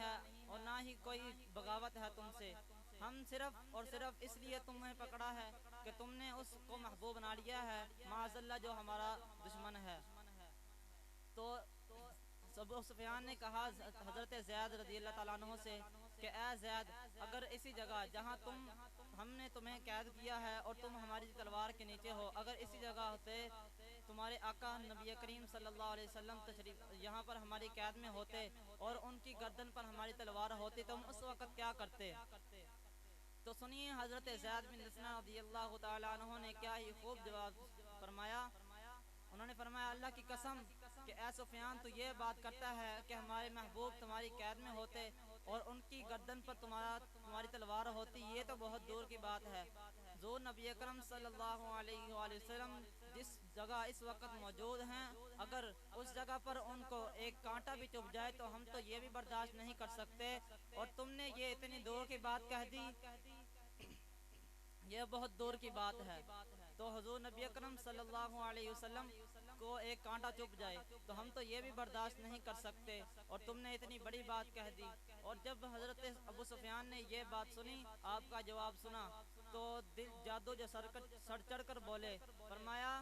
है और ना ही कोई बगावत है तुमसे। हम सिर्फ और सिर्फ इसलिए तुम्हें पकड़ा है कि तुमने उसको महबूब बना लिया है, माज़ल्ला जो हमारा दुश्मन है। तो अबू सुफियान ने कहा हज़रत ज़ैद रज़ियल्लाहु ताला अन्हु से कि ए ज़ैद, अगर इसी जगह जहाँ हमने तुम्हें कैद किया है और तुम हमारी तलवार के नीचे हो, अगर इसी जगह होते तुम्हारे आका नबी करीम सल्लल्लाहु अलैहि वसल्लम तशरीफ यहाँ पर हमारी कैद में होते और उनकी गर्दन पर हमारी तलवार होती तो हम उस वक़्त क्या करते। तो सुनिए हज़रत ज़ैद बिन लसना रज़ियल्लाहु ताला अन्हु ने क्या ही खूब जवाब फरमाया। उन्होंने फरमाया अल्लाह की कसम कि ए सुफियान, तू ये बात करता है कि हमारे महबूब तुम्हारी कैद में होते और उनकी गर्दन पर तुम्हारी तलवार होती, ये तो बहुत दूर की बात है। जो नबी अकरम सल्लल्लाहु अलैहि वसल्लम जिस जगह इस वक्त मौजूद हैं, अगर उस जगह पर उनको एक कांटा भी चुभ जाए तो हम तो ये भी बर्दाश्त नहीं कर सकते, और तुमने ये इतनी दूर की बात कह दी, ये बहुत दूर की बात है। तो हुजूर नबी अकरम सल्लल्लाहु अलैहि वसल्लम को एक कांटा चुभ जाए तो हम तो ये भी बर्दाश्त नहीं कर सकते, और तुमने इतनी बड़ी बात कह दी। और जब हजरत अबू सुफियान ने ये बात सुनी, आपका जवाब सुना, तो दिल जादू जो सर चढ़ कर बोले, फरमाया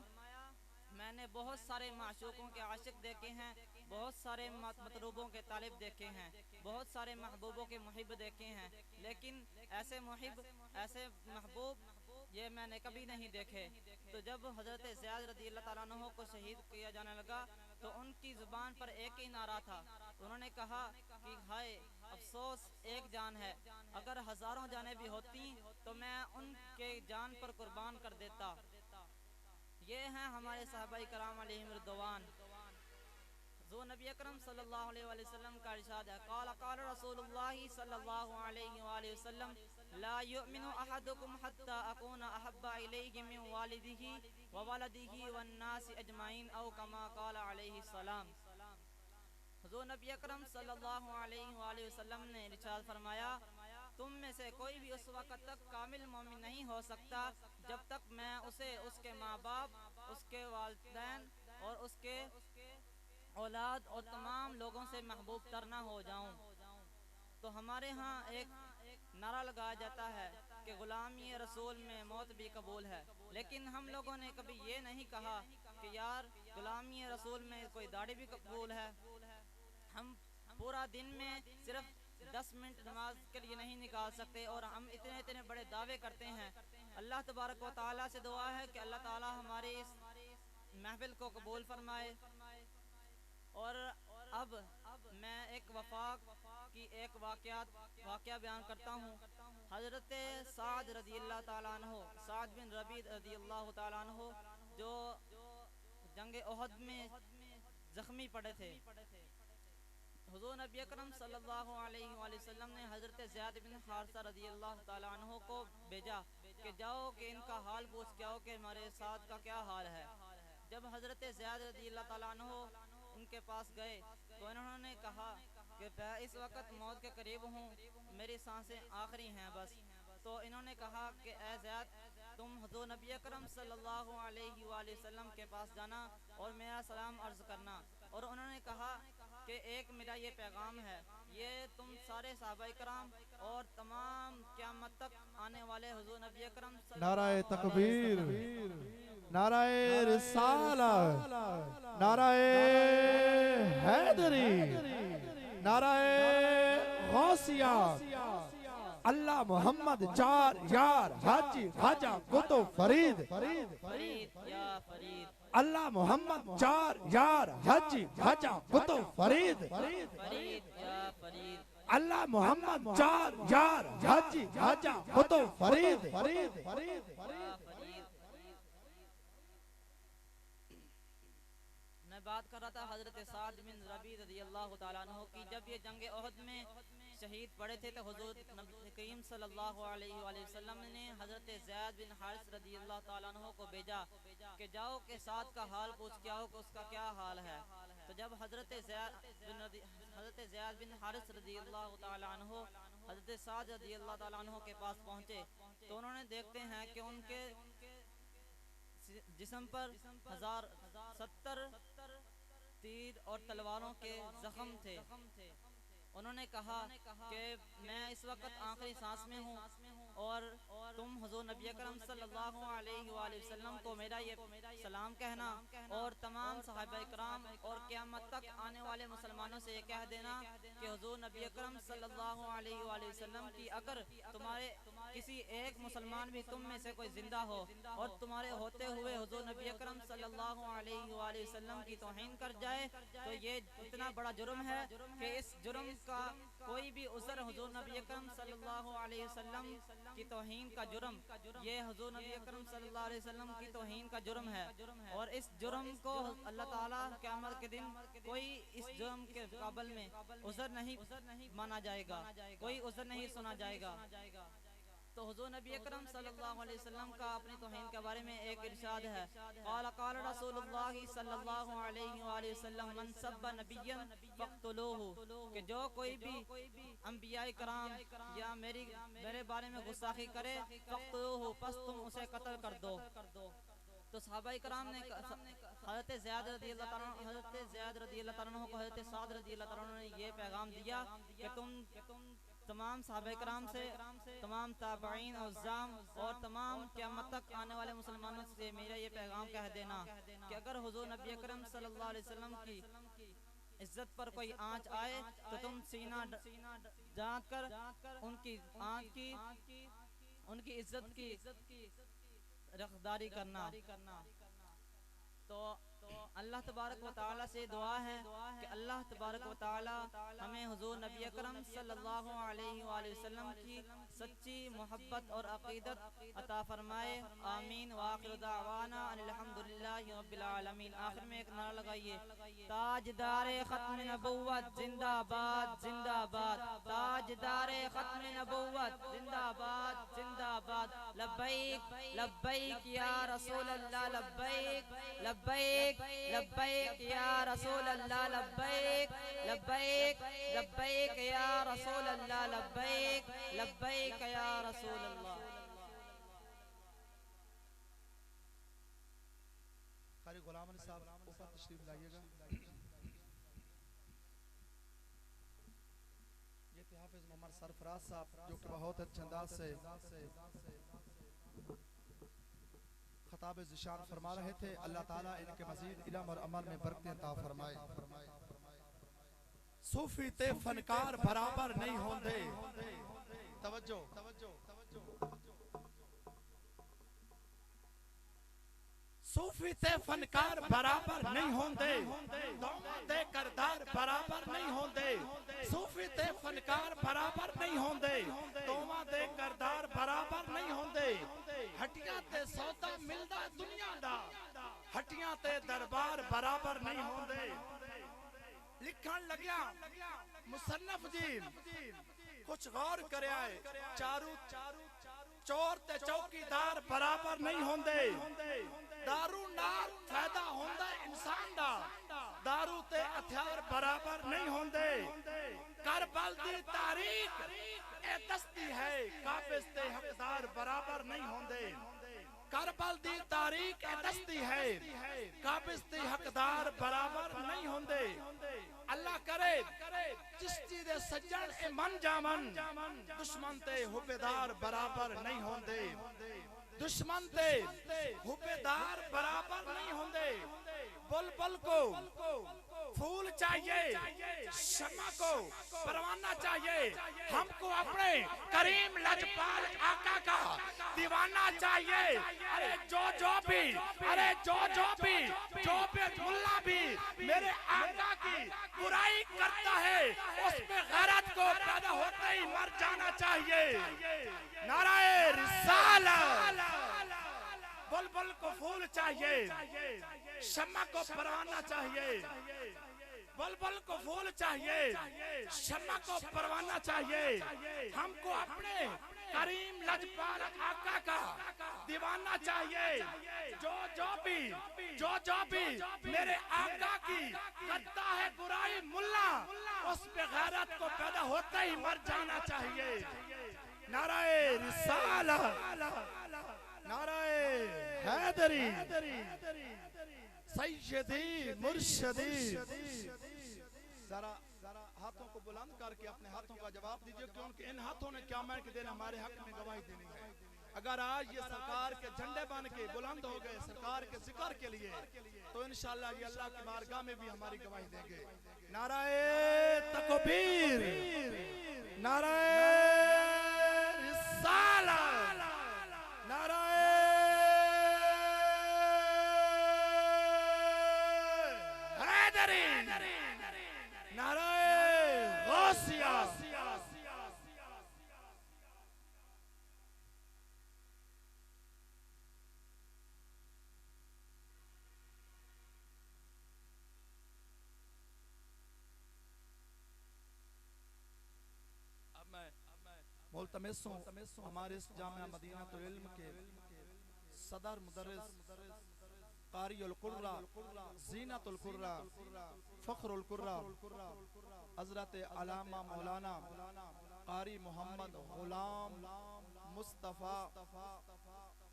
मैंने बहुत सारे माशूकों के आशिक देखे हैं, बहुत सारे मतलूबों के तालिब देखे हैं, बहुत सारे महबूबों के मुहिब देखे हैं, लेकिन ऐसे मुहिब ऐसे महबूब ये मैंने कभी नहीं देखे। तो जब हज़रत ज़ियाद रज़ियल्लाहु ताला अन्हु को शहीद किया जाने लगा तो उनकी ज़ुबान पर एक ही नारा था। उन्होंने कहा कि हाय अफसोस, एक जान है, अगर हज़ारों जानें भी होती तो मैं उनके जान पर कुर्बान कर देता। ये हैं हमारे सहाबाई कराम अलैहिम रिदवान। जो नबी अकरम सल्लल्लाहु अलैहि वसल्लम का इरशाद है, क़ाल क़ाल रसूलुल्लाह सल्लल्लाहु अलैहि वसल्लम ला युमिनु अहदुकुम हत्ता अकूना अहब्बा इलैहि मिन वालिदिही व वलदिही वन नासि अजमाइन औ कमा क़ाल अलैहि सलाम। हुज़ूर नबी अकरम सल्लल्लाहु अलैहि वसल्लम ने इरशाद फरमाया, तुम में से कोई भी उस वक़्त तक कामिल मोमिन नहीं हो सकता जब तक मैं उसे उसके माँ बाप, उसके वालिदैन और उसके औलाद और तमाम लोगों से महबूब तर ना हो जाऊं। तो हमारे यहाँ एक नारा लगाया जाता है कि गुलामी रसूल में मौत भी कबूल है, लेकिन हम लोगों ने कभी ये नहीं कहा कि यार गुलामी रसूल में कोई दाढ़ी भी कबूल है। हम पूरा दिन में सिर्फ 10 मिनट नमाज के लिए नहीं निकाल सकते और हम इतने इतने बड़े दावे करते हैं। अल्लाह तबारक व तआला से दुआ है कि अल्लाह ताला हमारी इस महफिल को कबूल फरमाए। और अब मैं एक वफाक की एक वाक़या बयान करता हूँ। हज़रत साद रज़ियल्लाहु ताला अन्हु, साद बिन रबी रज़ियल्लाहु ताला अन्हु, जो जंग ओहद में ज़ख्मी पड़े थे, हुज़ूर नबी अकरम सल्लल्लाहु अलैहि वसल्लम ने हज़रत ज़ैद बिन हारिसा रज़ियल्लाहु ताला अन्हु को भेजा कि जाओ कि इनका हाल पूछ के आओ कि हमारे साथ का क्या हाल है। जब हज़रत ज़ैद रज़ियल्लाहु ताला अन्हु उनके पास गए तो इन्होंने कहा कि मैं इस वक्त मौत के करीब हूँ, मेरी सांसें आखिरी हैं बस। तो इन्होंने कहा कि ए ज़ैद, तुम हुज़ूर नबी अकरम सल्लल्लाहु अलैहि वसल्लम के पास जाना और मेरा सलाम अर्ज़ करना। और उन्होंने कहा कि एक मेरा ये पैगाम है, ये तुम सारे सहाबाए कराम और तमाम क़यामत तक आने वाले हुज़ूर नबी अकरम नाराए सल्लल्लाहु अलैहि तकबीर, वसल्लम, नाराए रिसालत, नाराए हैदरी, नाराए गौसिया, अल्लाह मोहम्मद चार यार हाजी ख्वाजा कुतुब फरीद, फरीद या फरीद, अल्लाह मोहम्मद चार यार हाजी ख्वाजा कुतुब फरीद, फरीद या फरीद, अल्लाह मोहम्मद चार यार हाजी ख्वाजा कुतुब फरीद। मैं बात कर रहा था हजरत साद बिन रबी रज़ियल्लाहु ताला अन्हु की। जब ये जंग ओहद में शहीद पड़े थे तो हुज़ूर नबी करीम सल्लल्लाहु अलैहि वसल्लम ने हजरत ज़ैद बिन हारिस रज़ियल्लाहु ताला अन्हु को भेजा कि जाओ के साद का हाल पूछ के आओ कि उसका क्या हाल है। तो जब हजरत ज़ैद बिन हारिस रज़ियल्लाहु ताला अन्हु हजरत साद रज़ियल्लाहु ताला अन्हु के पास पहुँचे तो उन्होंने देखते हैं कि उनके जिस्म पर 1070 तीर और तलवारों के जख्म थे। उन्होंने कहा कि मैं इस वक्त आखिरी सांस में हूँ और तुम हुजूर नबी अकरम सल्लल्लाहु अलैहि वसल्लम को मेरा ये सलाम कहना और तमाम सहाबा इकराम और क़यामत तक आने वाले मुसलमानों से ये कह देना कि हुजूर नबी अकरम सल्लल्लाहु अलैहि वसल्लम की अगर तुम्हारे किसी एक मुसलमान भी तुम में से कोई जिंदा हो और तुम्हारे होते हुए हुजूर नबी अकरम सल्लल्लाहु अलैहि वसल्लम की तौहीन कर जाए तो ये इतना बड़ा जुर्म है कि इस जुर्म का कोई भी उज़्र हुजूर नबी अकरम सल्लल्लाहु अलैहि वसल्लम की तौहीन का जुर्म, ये हुजूर नबी अकरम सल्लल्लाहु अलैहि वसल्लम की तौहीन का जुर्म है। और इस जुर्म को अल्लाह ताला क़यामत के दिन कोई इस जुर्म के काबिल में उज़्र नहीं माना जाएगा, कोई उज़्र नहीं सुना जाएगा। तो हुजूर नबी अकरम सल्लल्लाहु अलैहि वसल्लम का अपनी तौहीन के बारे में एक इरशाद है, क़ाल रसूलुल्लाह सल्लल्लाहु अलैहि वसल्लम मन सब्बा नबिय्यन फ़क़्तुलूहु, कि जो कोई भी अंबिया कराम या मेरे बारे में गुस्ताखी करे फ़क़्तुलूहु, बस तुम उसे कत्ल कर दो। तो सहाबा इकराम ने हज़रत ज़ैद रज़ियल्लाहु ताला अन्हु, हज़रत ज़ैद रज़ियल्लाहु ताला अन्हु को हज़रत साद रज़ियल्लाहु ताला अन्हु ने ये पैगाम दिया कि तुम तमाम सहाबा इकराम से, तमाम ताबईन और जाम और तमाम क़यामत तक आने वाले मुसलमानों से मेरा ये पैगाम कह देना कि अगर हुजूर नबी अकरम सल्लल्लाहु अलैहि वसल्लम की इज्जत पर कोई आंच आए तो तुम सीना जांच कर उनकी आंच की, उनकी इज्जत की रखदारी करना। तो अल्लाह तबारक व तआला से दुआ है कि अल्लाह तबारक व तआला हमें हुजूर नबी अकरम सल्लल्लाहु अलैहि वसल्लम की सच्ची मोहब्बत और अक़ीदत अता फरमाए। आमीन व आखिर दावाना अल्हम्दुलिल्लाहि रब्बिल आलमीन। आखिर में एक नारा लगाइए, ताजदारे खत्म नबुव्वत जिंदाबाद जिंदाबाद, ताजदारे खत्म नबुव्वत जिंदाबाद जिंदाबाद। लब्बैक लब्बैक या रसूल अल्लाह, लब्बैक लब्बैक लब्बैक या रसूल अल्लाह, लब्बैक लब्बैक लब्बैक या रसूल अल्लाह, लब्बैक लब्बैक या रसूल अल्लाह। कारी गुलाम अली साहब ऊपर तशरीफ लाइएगा। ये थे हाफिज मोहम्मद सरफराज साहब जो कि बहुत अच्छे अंदाज से खताब ज़िशान फरमा रहे थे। अल्लाह ताला इनके मज़ीद इल्म और अमल में बरकत अता फरमाए। सूफी ते फनकार बराबर नहीं होंदे, तवज्जो सूफी ते फनकार बराबर नहीं होंदे, दोवां दे करदार बराबर नहीं होंदे। सूफी ते फनकार बराबर नहीं होंदे, दोवां दे करदार बराबर नहीं होंदे। हटियां ते सौदा मिलदा दुनिया दा, हटियां ते दरबार बराबर नहीं होंदे। लिखण लग्या मुसन्नफ जी कुछ गौर करया है, चारू चोर ते चौकीदार बराबर नहीं होंदे। दारू नाल फायदा होंदा इंसान दा, दारू ते हथियार बराबर नहीं होंदे। करबल दी तारीख ए दस्ती है, काबिज ते हकदार बराबर नहीं होंदे। करबल दी तारीख ए दस्ती है, काबिज ते हकदार बराबर नहीं होंदे। अल्लाह करे चिश्ती दे सज्जन ए मन जामन, दुश्मन ते हुबेदार बराबर नहीं होंदे। दुश्मन ते हुबेदार बराबर नहीं होंदे। बुलबुल को फूल चाहिए, शमा को परवाना चाहिए, हमको अपने करीम लजपाल आका का दीवाना चाहिए। अरे जो भी, अरे जो भी मुल्ला भी मेरे आका की बुराई करता है, उसमें गैरत को पैदा होते ही मर जाना चाहिए। नाराए रिसालत। बुलबुल को फूल चाहिए, शम्मा को परवाना चाहिए। बुलबुल को फूल चाहिए, शम्मा को परवाना चाहिए। हमको अपने करीम लजपाल आका का दीवाना चाहिए। जो भी मेरे आका की करता है बुराई मुल्ला, उस पे गैरत को पैदा होते ही मर जाना चाहिए। नाराए रिसालत, नाराए हैदरी, सैयदी मुर्शदी। जरा हाथों को बुलंद करके अपने हाथों का जवाब दीजिए, क्योंकि इन हाथों ने क्या मैं के दिन हमारे हक में गवाही देनी है। अगर आज ये सरकार के झंडे बन के बुलंद हो गए सरकार के जिक्र के लिए, तो इंशाअल्लाह ये अल्लाह की बारगाह में भी हमारी गवाही देंगे। नाराए तकबीर, नाराए रिसालत, नाराए हैदरी, नाराए गौसिया। मुल्तमिस हूं हमारे इस जामिया मदीनातुल इल्म के सदर मुदर्रिस कारिउल कुर्रा ज़ीनतुल कुर्रा फ़ख्रुल कुर्रा हज़रत अल्लामा मौलाना कारी मोहम्मद गुलाम मुस्तफ़ा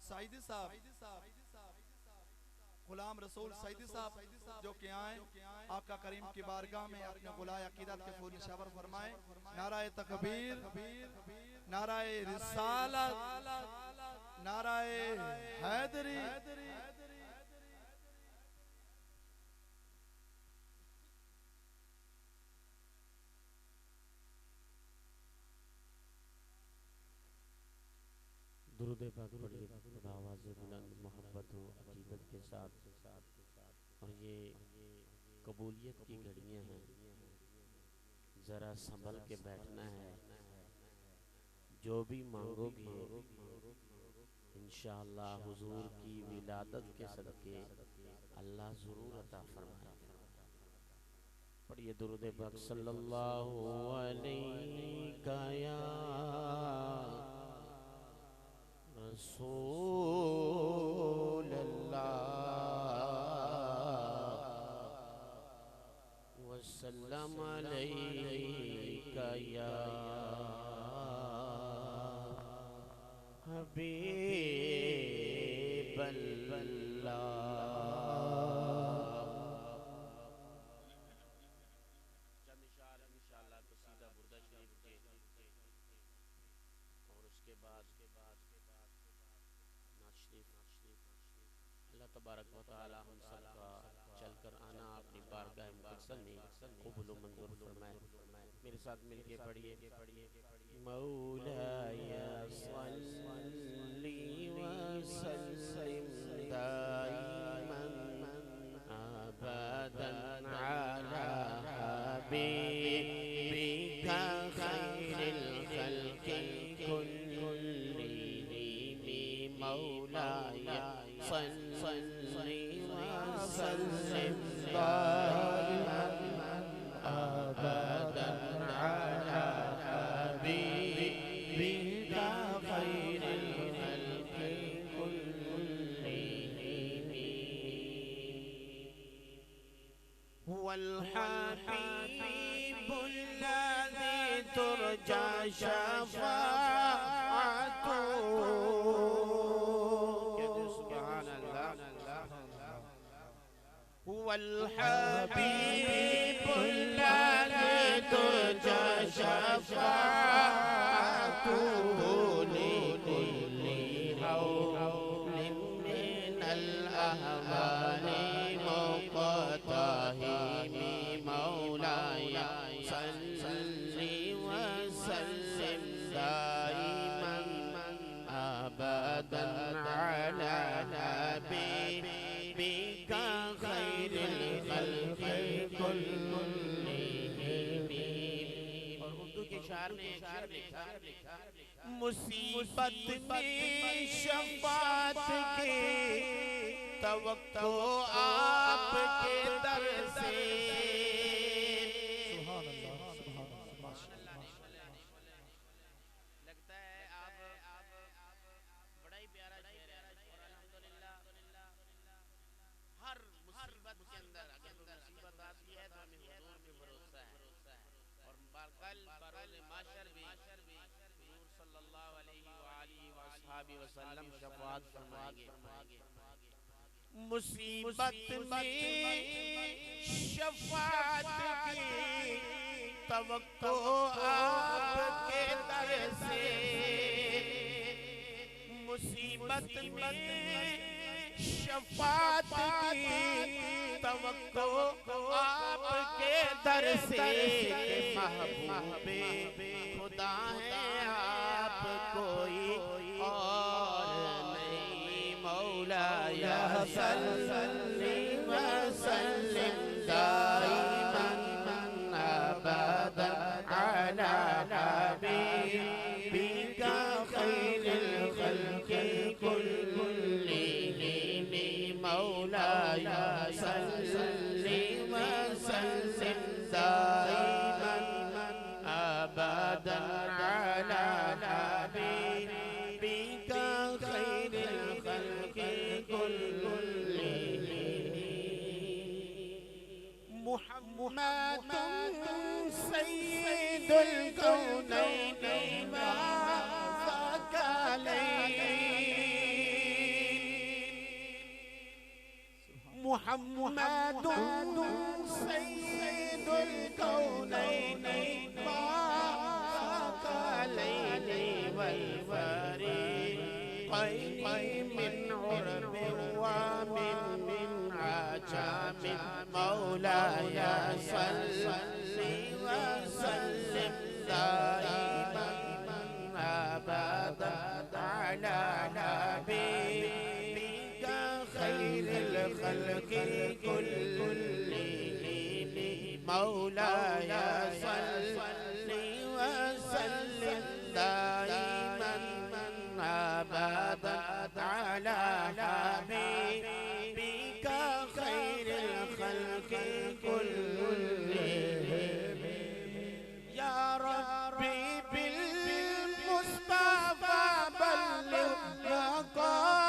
सईदी साहब, गुलाम रसूल सईदी साहब जो कि आए आका करीम की बारगाह में अपने गुलाय अकीदत के फूल निशावर फरमाए। नाराए तकबीर, नाराए रिसालत, नाराए हैदरी। दुरूद पाक पढ़िए आवाज़ बुलंद मोहब्बत हो अकीदत के साथ। और ये कबूलियत की घड़ियाँ हैं, ज़रा संभल के बैठना है। जो भी मांगोगे इंशाअल्लाह हुजूर की विलादत के सदके अल्लाह ज़रूर अता फरमाएगा। पढ़िए दुरूद पाक सल्लल्लाहु अलैहि रसूल अल्लाह वसल्लम अलैका या हबीब अल्लाह। चंद इशारे इंशाअल्लाह कसीदा बुर्दा शरीफ के, और उसके बाद अल्लाह तबारक व तआला हम सबका चलकर आना अपनी बारगाह मुक़द्दस में क़बूल व मंजूर फरमाए। मेरे साथ मिलके पढ़िए मौलाया सल्ली व सल्लिम दाइमन अबदन अला हबीबिका खैरिल खल्क़ि कुल्लिहिम मौलाया सल्ली व सल्लिम दाइमन अबदन अला हबीबिका खैरिल खल्क़ि कुल्लिहिम हुवल हबीबुल्लज़ी तुरजा शफ़ाअतुहु। हुवल हबीबुल्लज़ी तुरजा शफ़ाअतुहु लिकुल्ली हौलिन मिनल अहवाली मुक़तहिमी मौलाया सल्ली व सल्लिम दाइमन अबदन अला हबीबिका खैरिल खल्क़ि कुल्लिहिम। और उर्दू के शायर ने एक शेर लिखा, मुसीबत में शफ़ाअत के तवक्को आपके दर से। लगता है आप बड़ा ही प्यारा शेर है। और अल्हम्दुलिल्लाह हर मुसीबत के अंदर अगर मुसीबत आती है तो हमें हुजूर पे भरोसा है। और कल बरोज़ माशर भी हुजूर सल्लल्लाहु अलैहि व अस्हाबी वसल्लम शफ़ाअत फरमाएंगे। मुसीबत में शफ़ाअत की तवक्को आपके दर से, मुसीबत में शफात की तवक्को आपके दर से, महबूबे खुदा है आप कोई और नहीं। मौला या सल्ली व सल्लिम दाइमन अबदन अला हबीबिका खैरिल खल्क़ि कुल्लिहिम। मौला या सल्ली व सल्लिम दाइमन अबदन अला हबीबिका खैरिल खल्क़ि कुल्लिहिम। मुहम्मदुन सय्यिदुल कौनैनि व सकलैन। मुहम्मदुन सय्यिदुल कौनैनि व सकलैन वल फरीक़ैन मिन उर्बिन व मिन आजामिन। मौला या सल्ली व सल्लिम दाइमन अबदन अला हबीबिका खैरिल खल्क़ि कुल्लिहिम। मौला या सल्ली व सल्लिम दाइमन अबदन अला हबीबिका खैरिल खल्क़ि कुल्लिहिम। या रब्बी बिल मुस्तफा बल्लिग़ मक़ासिदना।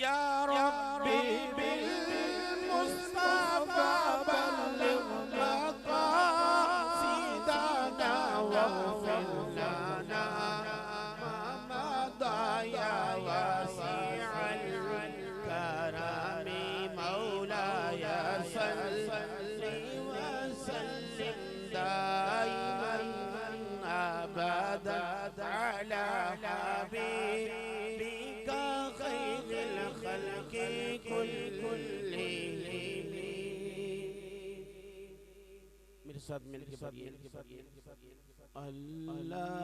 या रब्बी बिल मुस्तफा बल्लिग़ मक़ासिदना वग़फ़िर लना मा मदा या वासिअल करम। मौला या सल्ली व सल्लिम दाइमन अबदन अला हबीबिका खैरिल खल्क़ि कुल्लिहिम। मेरे साथ मिलके पढ़िए। अल्लाहुम्मा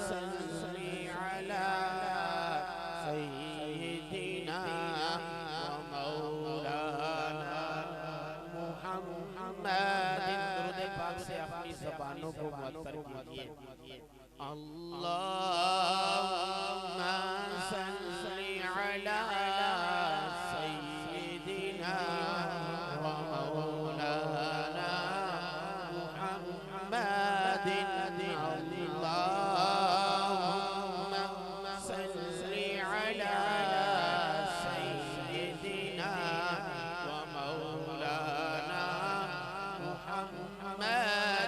सल्ली अला सय्यिदिना व मौलाना मुहम्मदिन। दुरूद पाक से अपनी ज़बानों को मुअत्तर कीजिए। अल्लाहुम्मा सल्ली अला सय्यिदिना व मौलाना मुहम्मदिन। अल्लाहुम्मा सल्ली अला सय्यिदिना व मौलाना मुहम्मदिन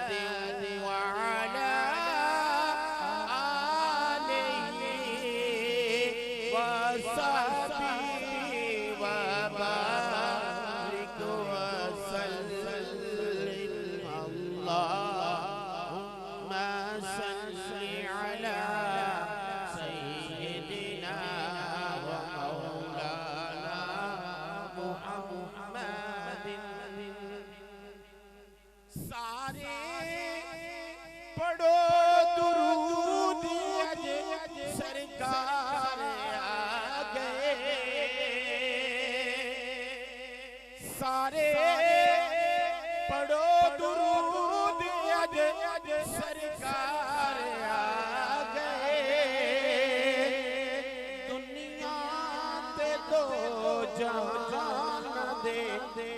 व अला आलिहि व सहबिहि व बारिक व सल्लिम। अल्लाहुम्मा सल्ली अला सय्यिदिना व मौलाना मुहम्मदिन। सारे पढ़ो दुरूद सरकार आ गए। सारे पढ़ो दुरूद सरकार आ गए। दुनिया ते दो जहान दे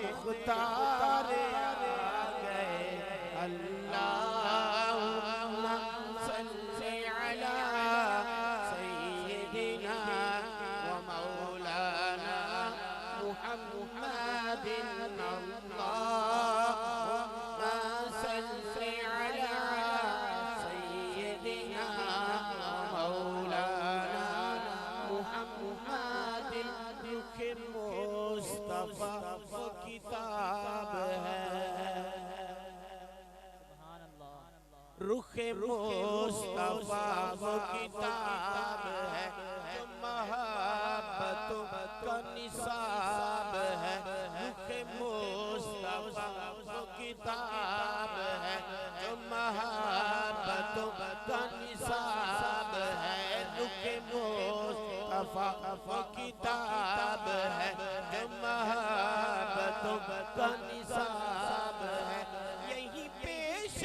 मुख्तार आ गए। अल्लाहुम्मा सल्ली अला सय्यिदिना व मौलाना मुहम्मदिन। अल्लाहुम्मा सल्ली अला सय्यिदिना व मौलाना मुहम्मदिन। मुस्तफा मुस्तफा वो किताब है जो मोहब्बतों का निसाब है। रुखे मुस्तफा वो किताब है जो मोहब्बतों का निसाब है। रुखे मुस्तफा वो किताब है जो मोहब्बतों का निसाब है। यही पेश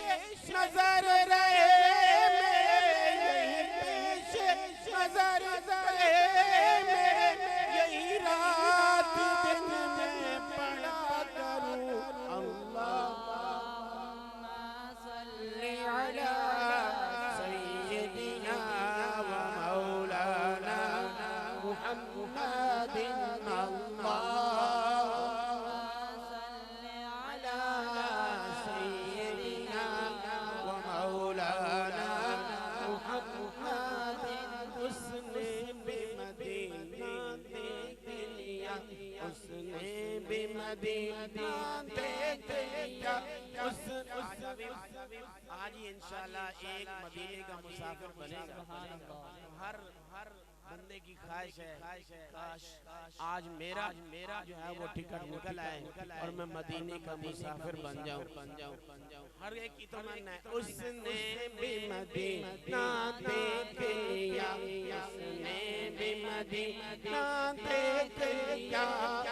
नजर रहे मेरे, यही पेश नजर रहे मेरे, यही रात दिन में पढ़ा करूं अल्लाहुम्मा सल्ली अला सय्यिदिना व मौलाना मुहम्मदिन। आज ही इंशाल्लाह एक मदीने का मुसाफिर बनेगा। हर बंदे की ख्वाहिश है काश आज मेरा जो है वो टिकट निकल आए और मैं मदीने का मुसाफिर बन जाऊं। हर एक की तमन्ना है। उसने भी मदीना देख लिया, उसने भी मदीना देख लिया,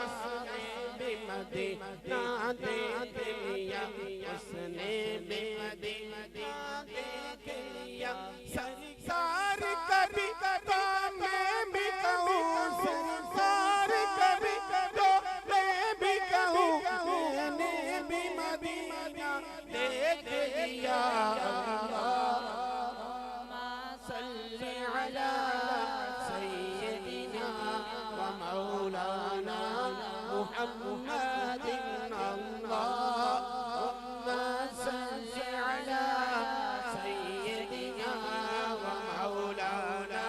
उसने भी मदीना देख लिया, उसने भी मदीना देख लिया। सरकार कभी तो मैं भी कहूँ, सरकार कभी तो मैं भी कहूँ, मैंने भी मदीना देख लिया। अल्लाहुम्मा सल्ली अला सय्यिदिना व मौलाना मुहम्मदिन। अल्लाहुम्मा सल्ली अला सय्यिदिना व मौलाना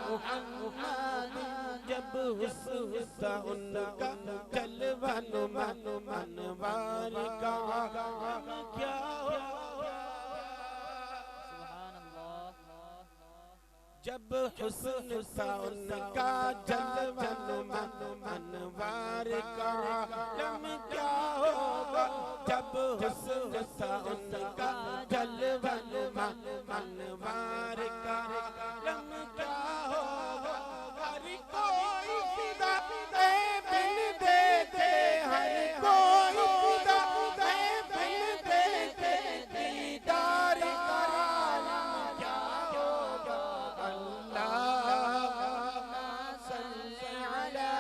मुहम्मदिन। जब हुस्न था उनका जलवा मनवार का क्या जब हुस्न था उनका जलवा मनवार का लम क्या होगा। जब हुस्न था उनका जलवा मनवार का लम क्या होगा। हर कोई फिदा है बिन देखे, हर कोई फिदा है बिन देखे, दीदार का आलम क्या होगा। अल्लाहुम्मा सल्ली अला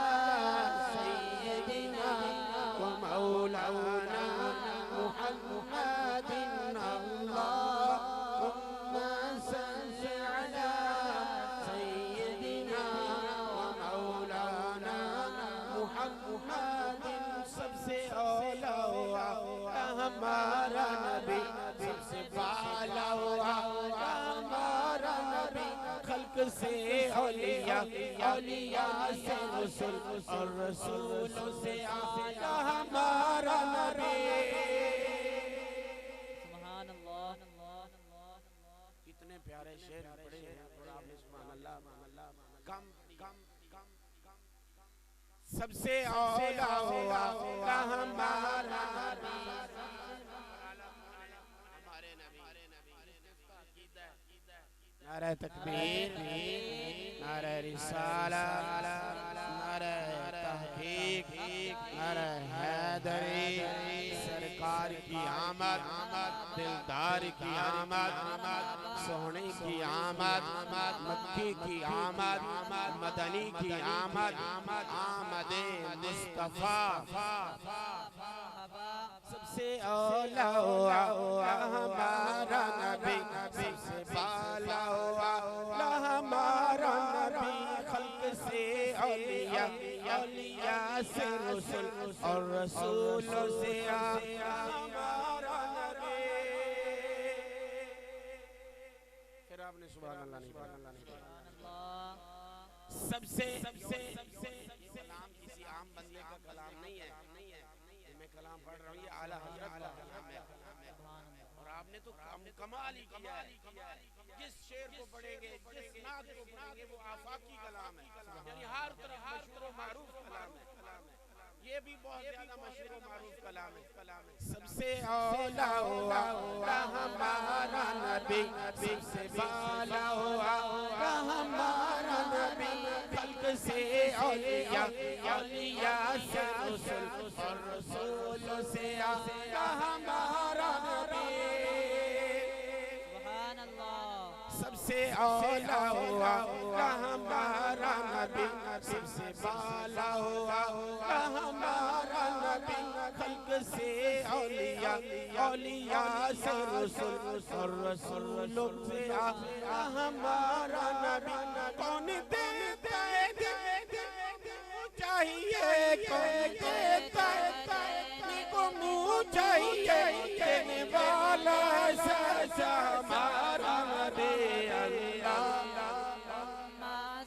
सय्यिदिना व मौलाना मुहम्मदिन। अल्लाहुम्मा सल्ली अला सय्यिदिना व मौलाना मुहम्मदिन। सबसे औला हुआ हमारा नबी, सबसे बाला हुआ हमारा नबी। खल्क से औलिया, औलिया से रसूल और रसूलों से आला हमारा नबी। सुभान अल्लाह। कितने प्यारे शेर पढ़े हैं और आपने सुभान अल्लाह कम सबसे औला हुआ हमारा नबी, हमारे नबी। नारे तकबीर, नारे रिसालत, नारे तहकीक, नारे हैदरी। सरकार की आमद, दिलदार की आमद, सोहनी की आमद, मक्की की आमद, मदनी की आमद, आमदे मुस्तफा। सबसे औला हुआ हमारा नबी, सबसे बाला हुआ हमारा नबी। खल्क से औलिया, औलिया से रसूल और रसूलों से हमारा नबी। फिर आपने सुभान अल्लाह नहीं कहा। सबसे कलाम किसी आम बंदे का कलाम नहीं है। मैं कलाम पढ़ रहा हूँ, ये आला हज़रत का कलाम है। और आपने तो कमाल ही किया है। जिस शेर को पढ़ेंगे, जिस नात को पढ़ेंगे, वो आफाकी कलाम है, यानी हर तरफ मशहूर और मारूफ कलाम है। ये भी बहुत ज्यादा मशहूर और मारूफ कलाम है। सबसे औला हुआ हमारा नबी, सबसे बाला हुआ हमारा नबी, खल्क से औलिया, औलिया से रसूल, और रसूलों से आका हमारा नबी। सुभान अल्लाह। सबसे औला हुआ हमारा नबी, सबसे बाला हुआ हमारा नबी, खल्क से औलिया, औलिया से रसूल, और रसूलों से आका हमारा नबी। कौन देता है चाहिए, कौन देता है को मुँह चाहिए, देने वाला सच्चा हमारा नबी अल्लाह।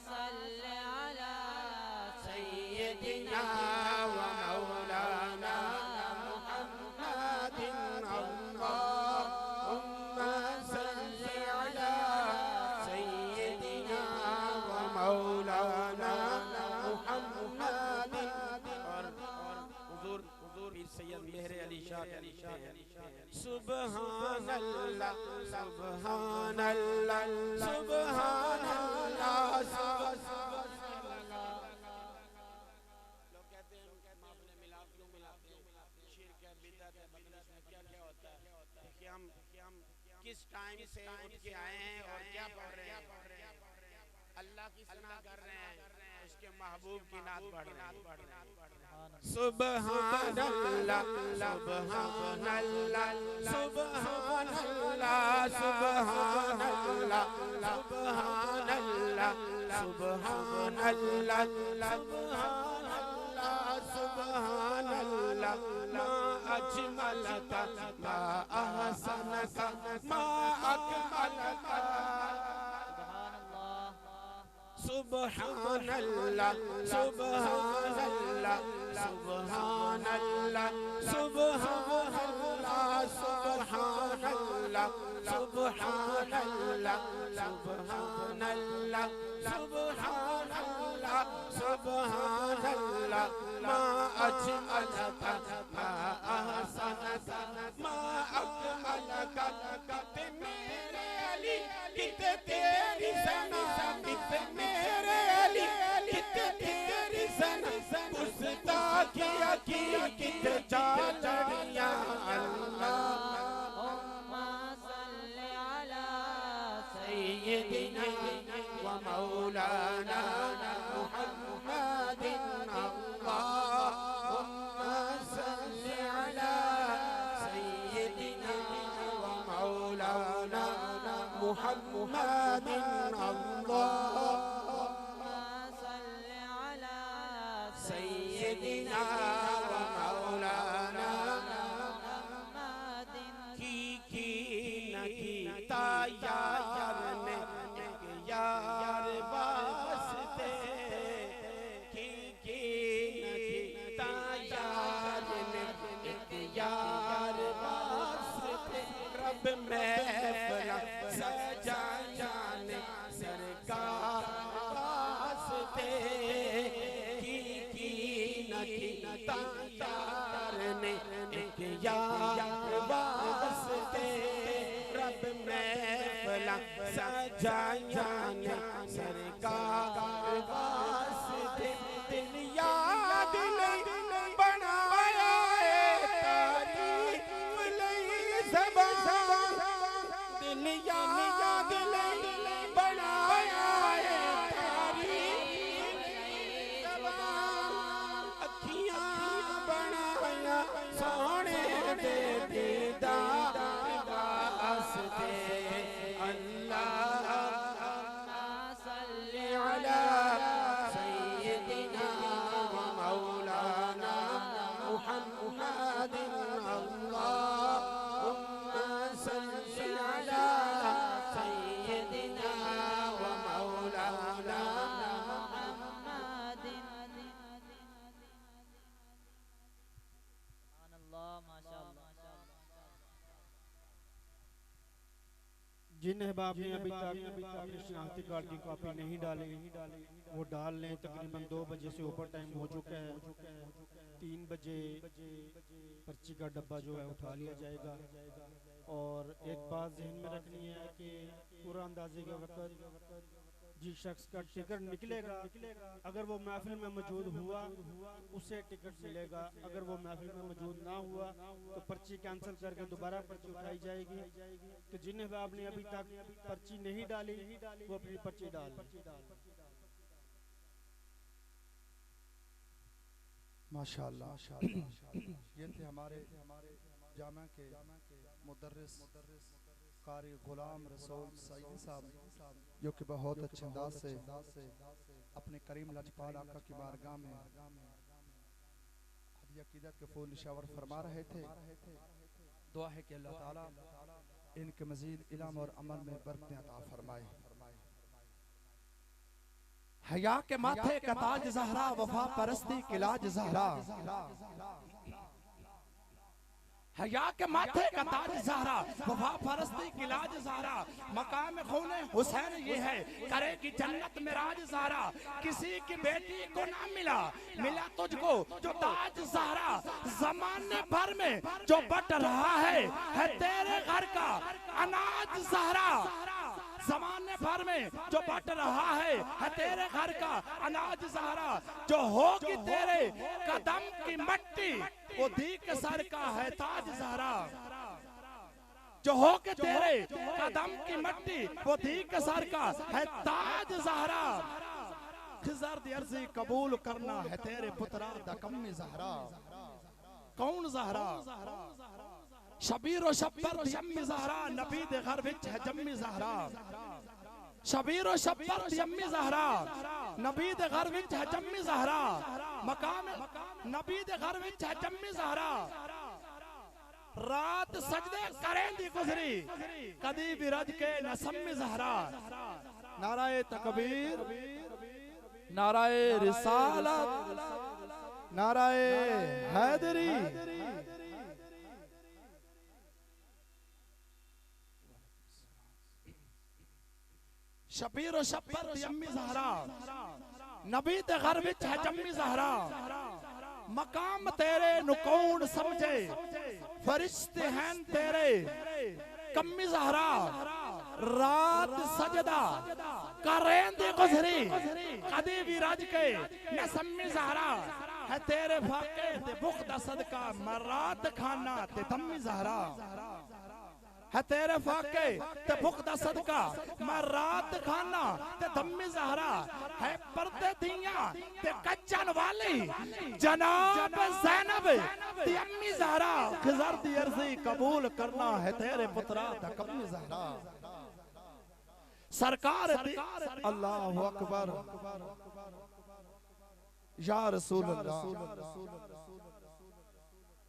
सल्ले अला सय्यदिना व मौलाना मुहम्मदिन, अल्लाहुम्मा सल्ली अला सय्यदिना व मौलाना मुहम्मदिन। और हुजूर पीर सैयद मेहर अली शाह सुभान अल्लाह, सुभान अल्लाह, सुभान अल्लाह, सुभान अल्लाह। लोग कहते हैं मामले मिलाप क्यों मिलाते हैं, शिर्क है, बिदअत है, पता नहीं क्या क्या होता है। कि हम किस टाइम से उठ के आए हैं और क्या पढ़ रहे हैं। अल्लाह की सना कर रहे हैं, उसके महबूब की नात पढ़ रहे हैं। सुभान अल्लाह, सुभान अल्लाह, सुभान अल्लाह, सुभान अल्लाह, सुभान अल्लाह, सुभान अल्लाह, सुभान अल्लाह, सुभान अल्लाह। मा अजमलका, मा अहसनका, मा अकमलका। सुभान अल्लाह, सुभान अल्लाह, सुभान अल्लाह, सुभान अल्लाह, सुभान अल्लाह, सुभान अल्लाह, सुभान अल्लाह, सुभान अल्लाह, सुभान अल्लाह। मा अजमलका, मा अहसनका, मा अकमलका। कितने मेरे अली, कितने तेरी सना, कितने मेरे अली, कितने तेरी सना, गुस्ताखिया की कितने चालड़ियां अल्लाहुम्मा सल्ली अला सय्यदिना व मौलाना मुहम्मदिन, अल्लाहुम्मा सल्ली अला सय्यदिना व मौलाना मुहम्मदिन, अल्लाहुम्मा सल्ली अला सय्यदिना व मौलाना मुहम्मदिन। की न कीता यार ने यार वास्ते, की न कीता यार ने यार वास्ते। रब महफिल सजाया ने सरकार वास्ते, की न कीता यार ने यार वास्ते। रब महफिल सजाया ने सरकार वास्ते। दिल याद नहीं बनाया तारीफ नहीं ज़बान, दिल याद नहीं बनाया तारीफ नहीं ज़बान। अखियां बनाया सोने दे दीदार वास्ते, अल्लाह जिन अहबाब ने अभी तक अपनी शनाख्ती कार्ड की कॉपी नहीं डाली वो डाल लें। तकरीबन 2 बजे से ऊपर टाइम हो चुका है। 3 बजे पर्ची का डब्बा जो है उठा लिया जाएगा। और एक बात जहन में रखनी है कि पूरा अंदाजे के वक्त जिस शख्स का टिकट निकलेगा अगर वो महफिल में मौजूद हुआ उसे टिकट मिलेगा। अगर वो महफिल में मौजूद ना हुआ तो पर्ची कैंसिल करके दोबारा पर्ची उठाई जाएगी। तो जिन अहबाब ने अभी तक पर्ची नहीं डाली वो अपनी पर्ची डाल। माशाअल्लाह। ये थे हमारे जामा के मुदर्रिस कारी गुलाम रसूल सईद साहब, जो कि बहुत अच्छे अंदाज से अपने करीम लजपाल आका की बारगाह में हदिया अकीदत के फूल निशावर फरमा रहे थे। दुआ है कि अल्लाह ताला इनके मजीद इल्म और अमल में बरकतें अता फरमाए। हया के माथे का ताज ज़हरा, वफा परस्ती के लाज ज़हरा। हया के माथे का ताज ज़हरा, वफा परस्ती की लाज ज़हरा। मकाम खूने हुसैन ये है, करेगी जन्नत में राज ज़हरा। किसी की बेटी को ना मिला, मिला तुझको जो ताज ज़हरा। ज़माने भर में जो बट रहा है तेरे घर का अनाज ज़हरा। ज़माने भर में जो बट रहा है तेरे घर का अनाज ज़हरा। जो होगी तेरे कदम की मट्टी, वो दी के सर का है ताज ज़हरा। जो होगी तेरे कदम की मट्टी, वो दी के सर का है ताज ज़हरा। खिज़र दी अर्ज़ी कबूल करना है तेरे पुत्रा दकम ज़हरा। कौन ज़हरा? शबीर व शब्बर यम्मी ज़हरा, नबी दे घर विच है जम्मी ज़हरा। शबीर व शब्बर यम्मी ज़हरा, नबी दे घर विच है जम्मी ज़हरा। मकाम नबी दे घर विच है जम्मी ज़हरा। रात सजदे करें दी गुजरी, कदी भी रज के न सम्मी ज़हरा। नाराए तकबीर, नाराए रिसालत, नाराए हैदरी। शबीर व शब्बर यम्मी ज़हरा, नबी दे घर विच है जम्मी ज़हरा। मकाम तेरे नुकौन समझे, फरिश्ते हैं तेरे कम्मी ज़हरा। रात सजदा करें दे गुजरी, कदी भी रज के न सम्मी ज़हरा। है तेरे फाके ते बुख्दा सदका, मरात खाना ते तम्मी ज़हरा। है तेरे फाके ते बुख्दा सदका, मरात खाना ते तम्मी ज़हरा। है पर्दे दियां ते कच्चन वाली, जनाब ज़ैनब ते अम्मी ज़हरा। खिज़र दी अर्ज़ी कबूल करना है तेरे पुत्रा दकम्मी ज़हरा। सरकार अल्लाहु अकबर, या रसूल अल्लाह,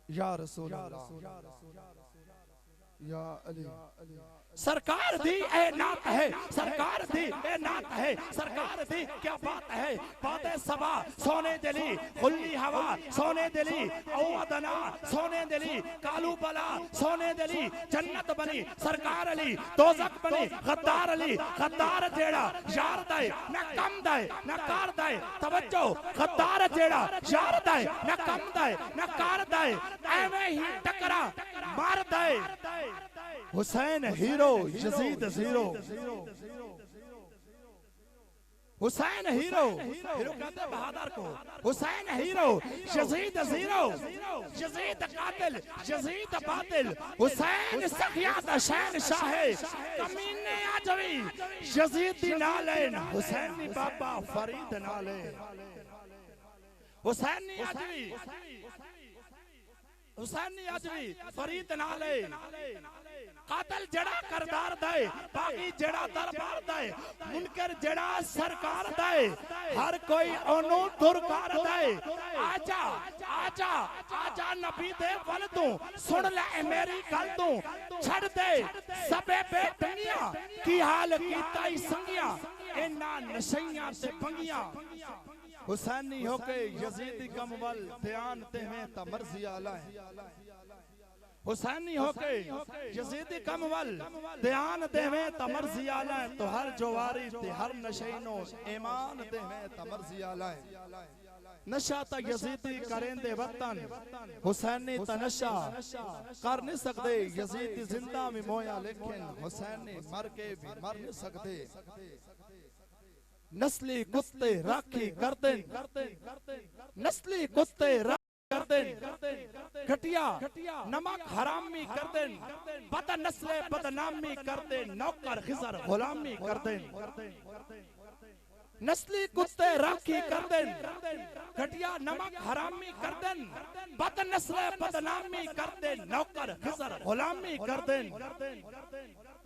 या रसूल अल्लाह, या अली। सरकार दी ए नात है, सरकार दी ए नात है। सरकार दी क्या बात है, बातें सबा सोने दिली, खुली हवा सोने दिली, औदना सोने दिली, कालू बला सोने दिली। जन्नत बनी सरकार अली, दोज़ख बनी गद्दार अली। गद्दार जेड़ा यार दे न कम दे न कार दे। तवज्जो, गद्दार जेड़ा यार दे न कम दे न कार दे, एवें ही टकरा मार दे। Hussain hero, Yazid zero. Hussain hero, hero कहते हैं बहादुर को। Hussain hero, Yazid zero. यजीद कातिल, यजीद बातिल। हुसैन सखियात शहनशाह, कमीने आजवी यजीदी नालेन। हुसैनी बाबा फरीद नाले। हुसैनी आजवी, हुसैनी आजवी फरीद नाले। कातल जड़ा करदार दे, बागी जड़ा दरबार दे, मुनकर जड़ा सरकार दे। हर कोई ओनू दुरकार दे। आजा आजा आजा नबी दे वल तू, सुन ले मेरी गल तू। छड़ दे सबे बेटंगियां, की हाल कीता ही संगियां, इन्ना नशइयां ते पंगियां। हुसैनी होके यजीदी कमवल, ध्यान ते में ता मर्जी आला है। हुसैनी होके यजीदी कमवल ध्यान देवे तमर्जी आलाए तो हर जोवारी ते हर नशैनो ईमान देवे तमर्जी आलाए नशा ता यजीदी करेंदे वतन हुसैनी ता नशा कर नहीं सकते यजीदी जिंदा में मोया लेकिन हुसैनी मर के भी मर नहीं सकते नस्ली कुत्ते राखी करते नस्ली कुत्ते करते घटिया नमक हरामी करते बद नस्ले बदनामी करते नौकर खिजर गुलामी करते नस्ली कुत्ते राखी करते घटिया नमक हरामी करते बद नस्ले बदनामी करते नौकर खिजर गुलामी करते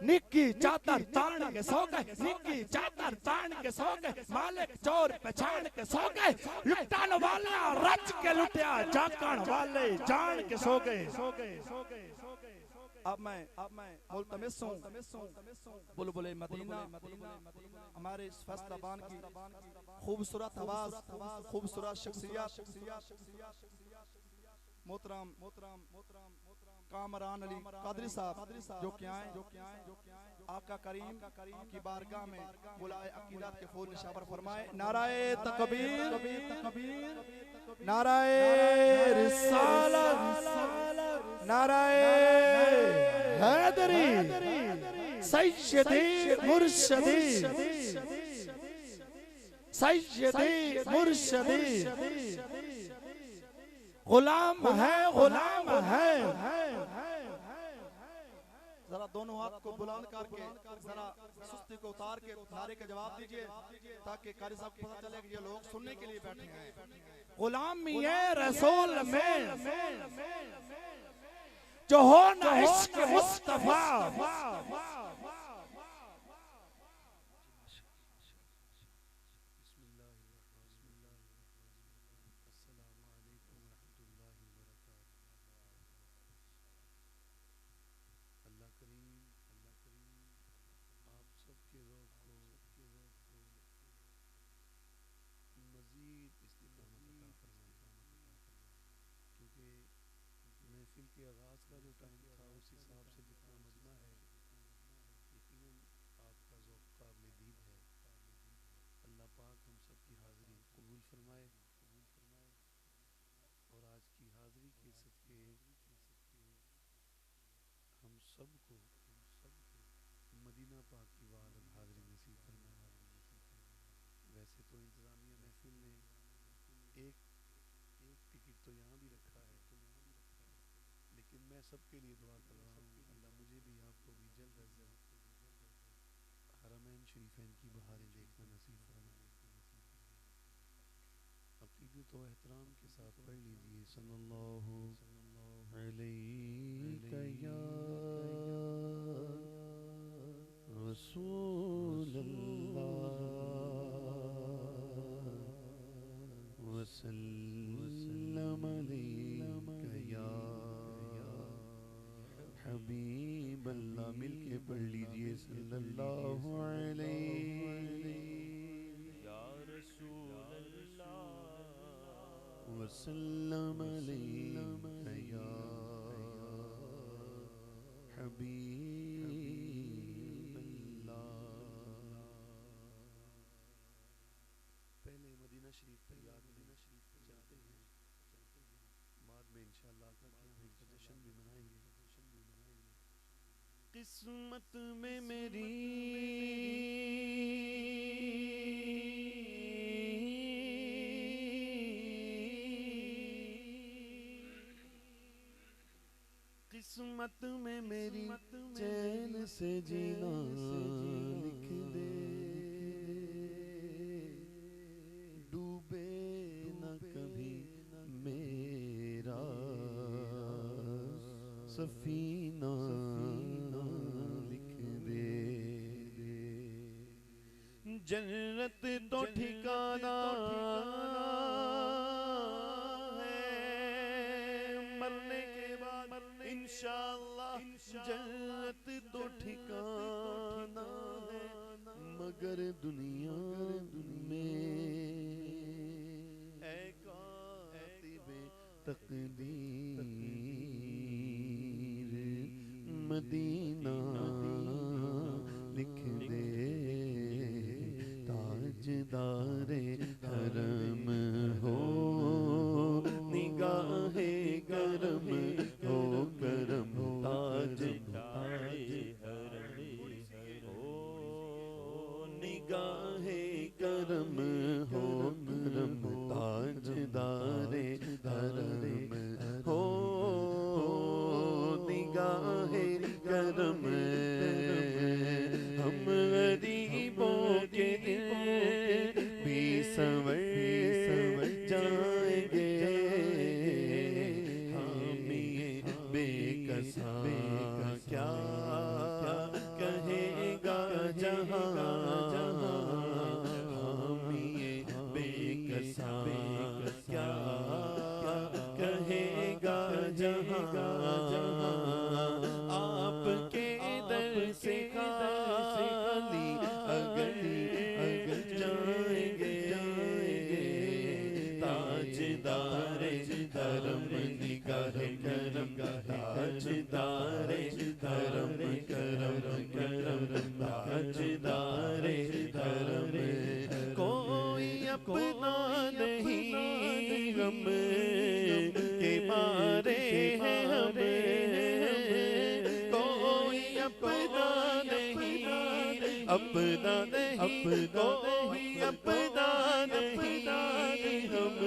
निक्की चादर तान के सो गए निक्की चादर तान के सो गए मालिक चोर पहचान के सो गए लुटान वाले रच के लुटिया जागण वाले जान के सो गए अब मैं मुल्तमिस हूँ बुलबुले मदीना हमारे इस फैसलाबान की खूबसूरत आवाज खूबसूरत शख्सियत मोहतरम कामरान अली कादरी साहब जो कि आए आका करीम की बारगाह में बुलाए अकीदत के फूल निशावर फरमाए नाराए तकबीर नाराए रिसालत नाराए हैदरी सैयदी मुर्शदी सैयदी मुर्शदी गुलाम है जरा दोनों हाथ को बुलंद करके जरा सुस्ती को उतार के नारे का जवाब दीजिए ताकि कारी साहब को पता चले कि ये लोग सुनने के लिए बैठे हैं गुलामी है रसूल में जो हो ना इश्क मुस्तफा के आगाज़ का जो टाइम था उस हिसाब से जितना मजमा है यकीनन आपका ज़ौक़ काबिल दीद है अल्लाह पाक हम सब की हाज़िरी कबूल फरमाए और आज की हाज़िरी के सदक़े हम सब को मदीना पाक की वार हाज़िरी नसीब फरमाए वैसे तो इंतज़ामिया महफिल ने एक टिकट तो यहाँ भी रखा है लेकिन मैं सबके लिए दुआ कर रहा हूँ अल्लाह मुझे भी आपको भी जल्द अज जल्द हरमैन शरीफैन की बहारें देखना नसीब फरमाए अक़ीदत व एहतराम के साथ पढ़ लीजिए सल्लल्लाहु अलैहि या रसूलल्लाह वसल्लम अलैका या हबीब अल्लाह मिलके पढ़ लीजिए सल्लल्लाहु अलैहि या रसूल अल्लाह वसल्लम अलैका या हबीब अल्लाह। पहले मदीना शरीफ तैयार मदीना शरीफ पे चलते हैं बाद में इंशाअल्लाह का जश्न भी मनाएंगे किस्मत में मेरी किस्मत में मेरी चैन से जीना लिख दे डूबे न कभी मेरा सफीना जन्नत तो ठिकाना है मरने के बाद इंशाअल्लाह जन्नत तो ठिकाना है मगर दुनिया में ऐ कातिबे तकदीर मदीना लिख दे, ताजदारे हरम हो निगाहे करम हो करम, ताजदारे हरम हो निगाहे करम हो करम, ताजदारे हरम हो निगाहे करम। हम गरीबों के दिल भी संवर जाएंगे, हामिए बेकसा क्या कहेगा जहां, हामिए बेकसा क्या कहेगा जहां। आपके दर से खाली अगर जाएंगे, ताजदारे धर्म निगाहे करम, ताजदारे धर्म करम करम, ताजदारे धर्म। कोई अपना नहीं गम के मारे हैं हमें, कोई अपना नहीं, अपना नहीं, कोई अपना नहीं हम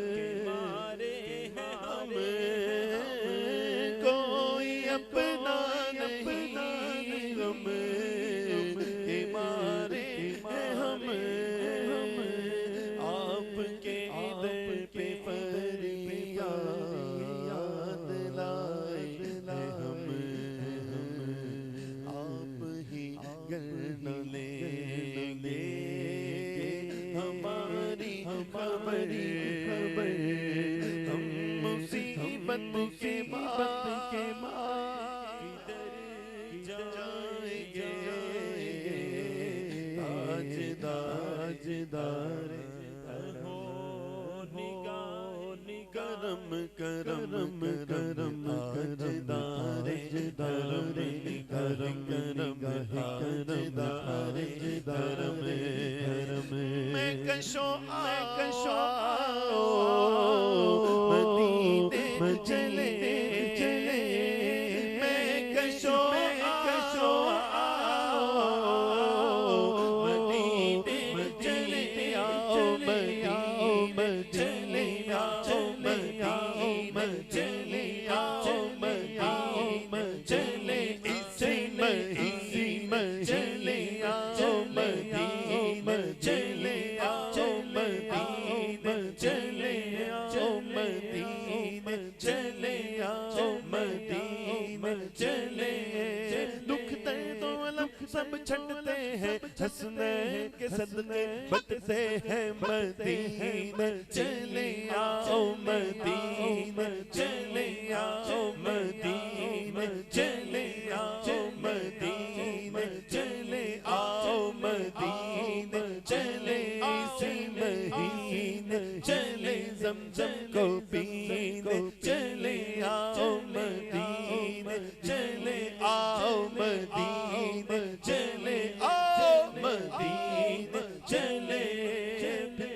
के मारे हैं हमें, कोई अपना नहीं हम के मारे हैं हम। आपके दर पे फरियाद लाए हम, आप ही गर न लेंगे हमारी खबर, हम मुसीबत के बाद जाएंगे, ताजदार हो निगाहे करम करम करम, ताजदारे धर्म निगाहे करम, ताजदारे धर्म। मैं कशो आओ मदीने चले चले, मैं कशो आओ मदीने चले आओ, चले आओ मदीने चले आओ, चले इसी महीने चले आओ मदीने चले आओ मदीने चले आओ मदीने चले आओ मदीने चले। दुख दर्द अलम सब छटते हैं, हंसने के सदके बटते हैं मदीने चले आओ मदीने चले आओ मदीने चले आओ मदीने चले आओ मदीने चले इसी महीने चले ज़मज़म को पीने चले आओ मदीने चले आओ मदीने चले आओ मदीने चले।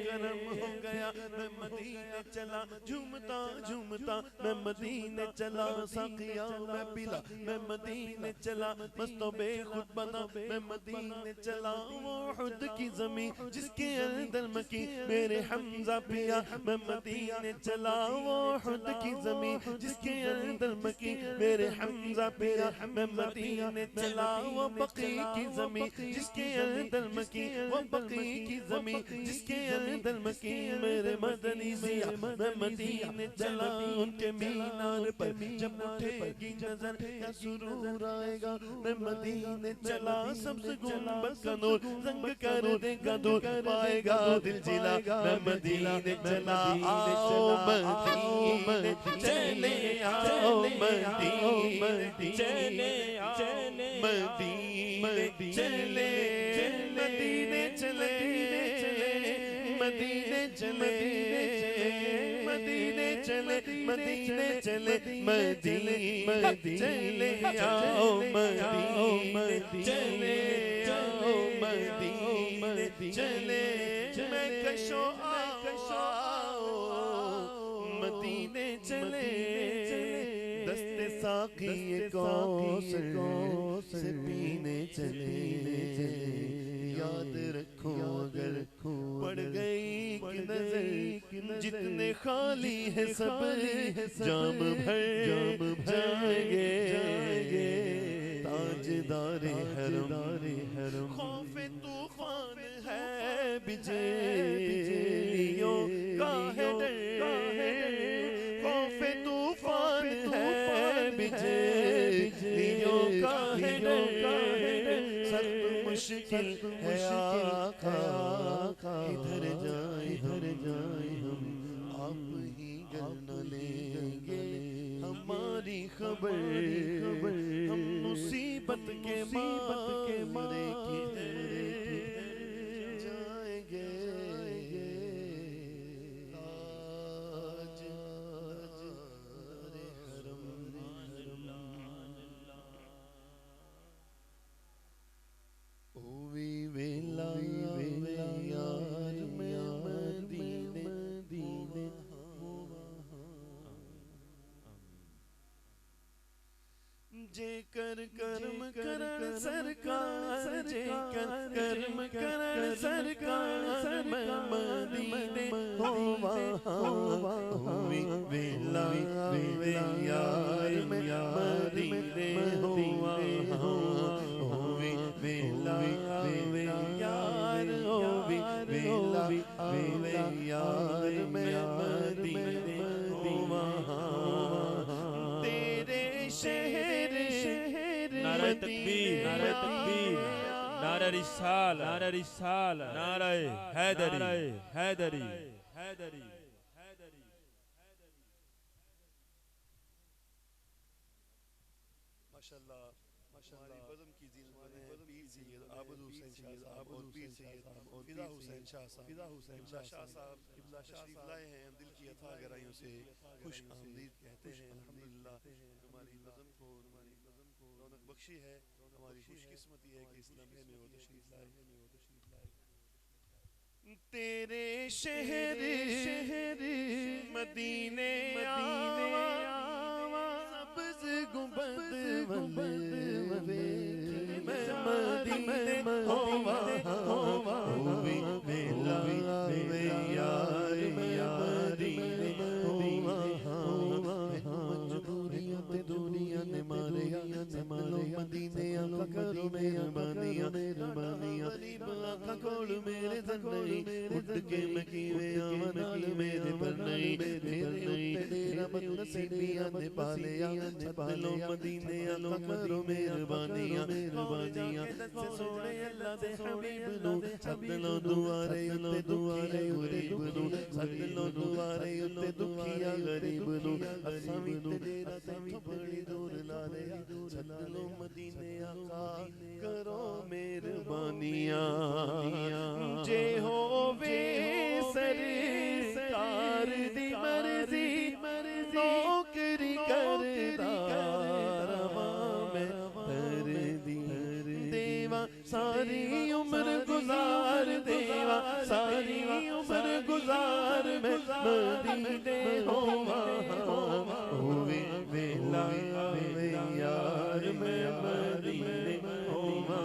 करम हो गया मैं मदीने चला, झूमता झूमता मैं मदीने चला, साकिया मैं पिला मैं मदीने चला, मस्तो बेखुद बना मैं मदीने चला। वो उहद की ज़मीं जिसके अंदर मकी मेरे हमजा पिया मैं मदीने चला, वो उहद की ज़मीं जिसके अंदर मकी मेरे हमजा पिया मैं मदीने चला। वो बकी की ज़मीं जिसके अंदर मकी, वो बकी की ज़मीं जिसके अंदर मकी मेरे मदनी जिया मैं मदीने चला। उनके मीनार पर जब उठेगी नजर क्या सुरूर आएगा मैं मदीने चला। सबसे गुंबद का नूर रंग कर देगा दूर पाएगा दिल जिला मैं मदीने चला। आओ मदीने चले आओ मदीने चले मदीने चले मदीने चले मदीने चले मदीने चले चले मदीने चले मदीने चले आओ मदीने चले आओ मदीने चले मैं कशो आओ मदीने चले दस्ते साकी कौसर से पीने चले याद रखो अगर पड़ गई कि नजर जितने खाली है सब जाम भर जाएंगे ताजदारे हरम खौफे तूफान है बिजलियों का है डर खौफे तूफान है बिजलियों का है डर सख्त मुश्किल है आका इधर जाए हम आप ही गर न लेंगे हमारी खबर हम मुसीबत के मारे किधर जाएंगे ताज हरम ओवी वेला यार मैं मदीने जे कर कर्म करण सरकार जे कर कर्म करण सरकार मैं मदीने होवा होवी वेला यार मैं मदीने होवा होवी वेला यार होवी वेला यार मैं मदीने होवा तेरे शहर नारा तकबीर नारा रिसाल नारा हैदरी माशाल्लाह हमारी बज़म की ज़ीनत बने पीर सैयद आबद हुसैन शाह साहब और पीर सैयद फिदा हुसैन शाह साहब किबला तशरीफ लाए हैं दिल की अथाह गहराइयों से खुश आमदीद कहते हैं अल्हम्दुलिल्लाह हमारी बज़म को रौनक बख्शी है हमारी खुशकिस्मती है कि इस लम्हे में वो तशरीफ लाए तेरे शहर मदीने सब्ज़ गुंबद वे मैं मदीने होवा होवी वेला यार मैं मदीने होवा मजबूरियां ते दुनिया ने मारे मदीने आका करो मेहरबानियां गरीब आका कोल मेरे दर नहीं उठ के मैं कीवे आवां नाल मेरे पर नहीं तेरा मत नसीबियां ने पालिया लो मदीने आका करो मेहरबानियां सोने अल्लाह दे हबीब नो सद लो दुआरे उत्ते दुआरे गरीब नो सद लो दुआरे उत्ते दुखिया गरीब नो असां वी तेरा तो बड़ी दूर ला दे सद लो मदीने आका करो मेहरबानियां जे होवे सरकार दी मर्जी नौकरी करदा रवा मैं कर दी देवा सारी उम्र गुजार देवा सारी उम्र गुजार मैं मदीने होवा होवे वेला यार मैं मदीने होवा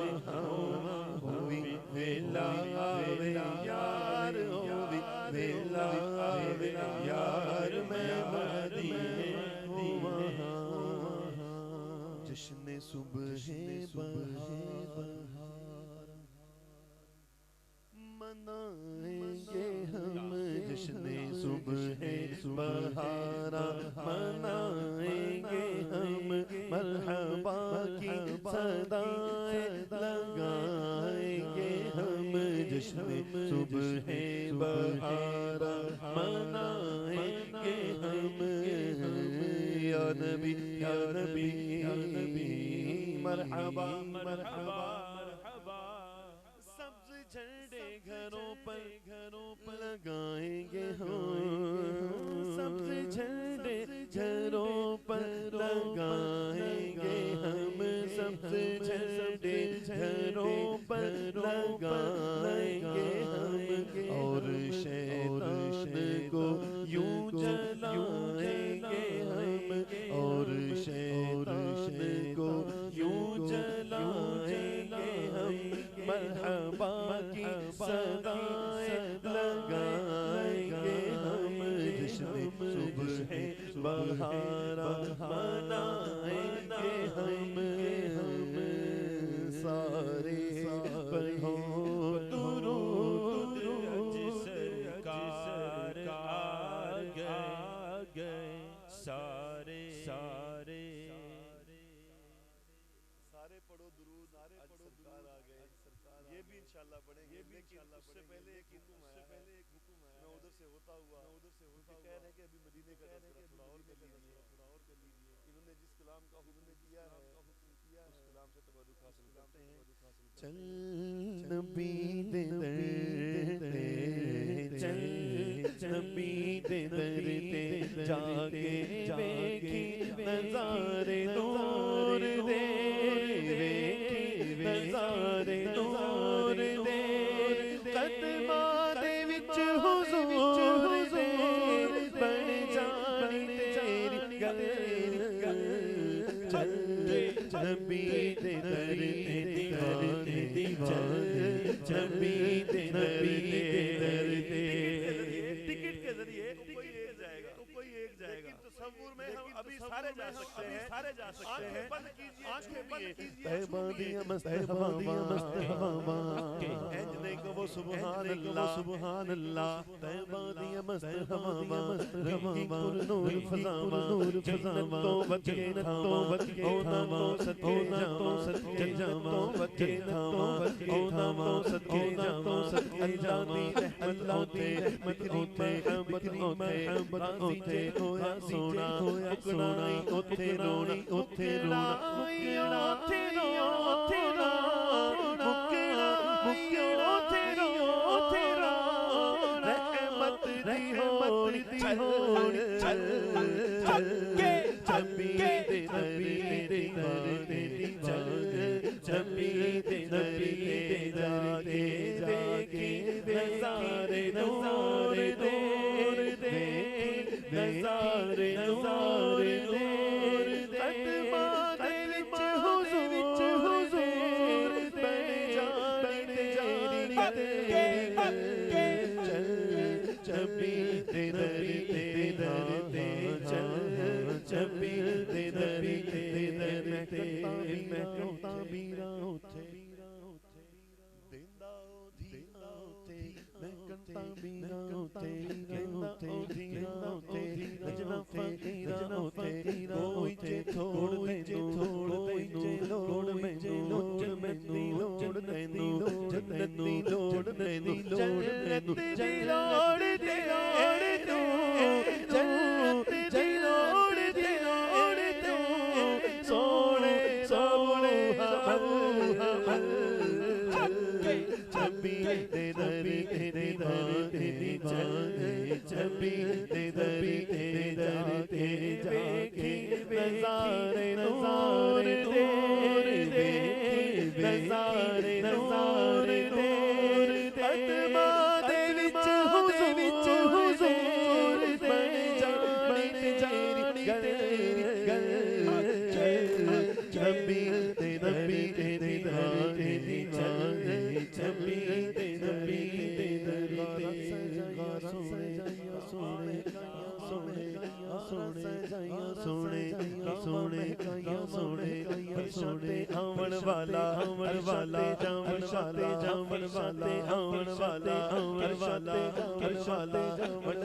होवी वेला यार होवी वेला यार मैं मदीने होवा जश्न सुबह बहार मनाएंगे हम जश्न सुबह बहारा मनाएंगे हम मरहबा की सदाएं लगाएंगे हम जश्न सुबह बहारा मनाएंगे हम या नबी मरहबा सब्ज़ झंडे घरों पर लगाएंगे हम सब्ज़ झंडे घरों पर लगाएंगे हम सबसे झंडे घरों पर लगाएंगे हम और शैतान को यूं जलाएंगे हम और शैतान को यूं जलाएंगे हम मरहबा की सदाएं लगाएंगे हम जश्न सुबह बहारा मनाएंगे हम सारे पढ़ो दुरूद सरकार आ गए सारे सारे पढ़ो दुरूद आज सरकार आ गए ये भी इंशाल्लाह पढ़ेंगे लेकिन उससे पहले एक हुक्म आया मैं उधर से होता हुआ कह रहे हैं कि अभी मदीने का तज़किरा थोड़ा और कर लीजिए इन्होंने जिस कलाम का हुक्म किया है उस कलाम से तबरुक हासिल करते हैं चल नबी दे दरते चल नबी दे दरते जाके देखी नज़ारे नूर दे नज़ारे नूर दे कदमां दे विच हुजूर दे बन जानी तेरी गल चल नबी दे दरते दीवाने नबी दे दरते टिकट के जरिए कोई एक जाएगा लेकिन तसव्वुर में हम अभी सारे जा सकते हैं आंखें बंद कीजिए तहबादियां मस्त हवा इंज नहीं कहो सुभान अल्लाह तहबादियां मस्त हवा रही पुर नूर फज़ावा जन्नतों बचे थावा ओना तो सदके जावा बचे थावा ओना तो सदके जावा अल्लाह दी रहमत होते होते होया सोना उथे रोना मुकड़ा उथे रोना रहमत दी होनी चल के जबी दे जबी दे जाके नज़ारे नूर दे नज़ारे नूर दे कदमां दे विच हुजूर बन जानी तेरी चल जबी दे चल जबी दे मैं करता बीरा उठे देंदा धीरा उठे मैं करता बीरा उठे धीरा उठे नजना फकीरा उठे कोई जे छोड़ मैनू लोड़ मैनू जन्नती लोड़ मैनू जन्नती लोड़ मैनू जन्नती लोड़ दे तू जन्नती लोड़ दे सोने सोने हम जबी दे जबी दे जाके नज़ारे नूर दे नज़ारे नूर दे कदमां दे विच हुजूर बन जानी तेरी गल जबी दे जबी दे सोने आवन वाला जावन वाला आवन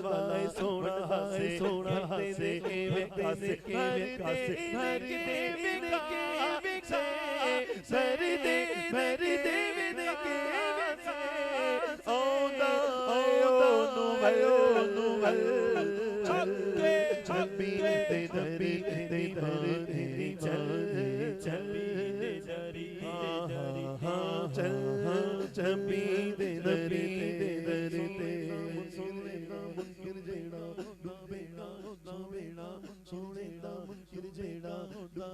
वाला सोना हासे एवे कासे हर देवे का सर दे के ओदा नुवल जबी दे चल जबी दे सोने का मुनकिर जेड़ा डूबेगा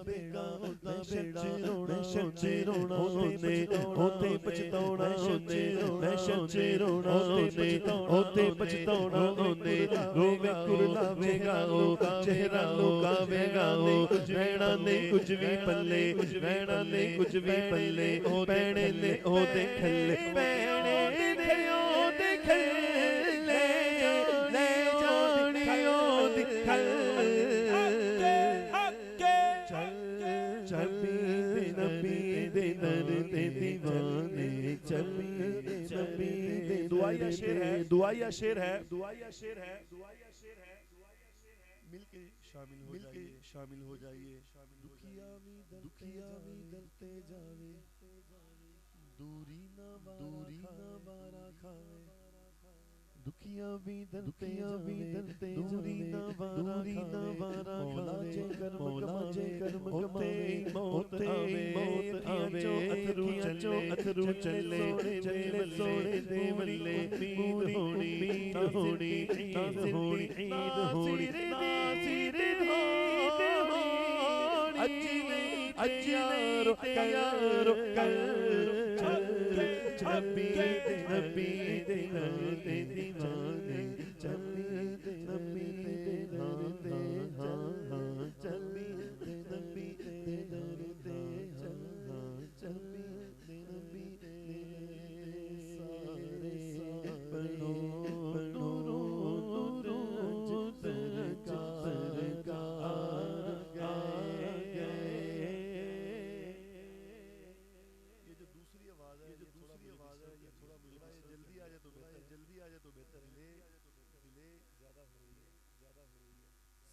बेगा होता बेड़ा मैं सच्चे रोना होते होते पछताना होते मैं सच्चे रोना होते होते पछताना होते रोवे कुरलावेगा ओ चेहरा लुकावेगा ओ रहना नहीं कुछ भी पल्ले रहना नहीं कुछ भी पल्ले पैणे ने ओ देखले पैणे ने ओ देखले ले जानी ओ दिखले चल नबी दे दर दे दीवाने चल नबी दे दुआया शेर है दुआया शेर है दुआया शेर है दुआया शेर है मिलके शामिल हो जाइए दुखिया भी दलते जावे दूरी ना बारा खावे दुखिया भी दलते दूरी ना बारा खावे मौला जे कर्म कमावे मौत आवे अथरू चले सोने दे बल्ले पूरी उम्मीद होनी ईद होनी नासिर होनी अज्जी यारो कल नबी दे दीवाने नबी दे हाँ चली नबी दे दरते हाँ चली नबी दे सारे बनो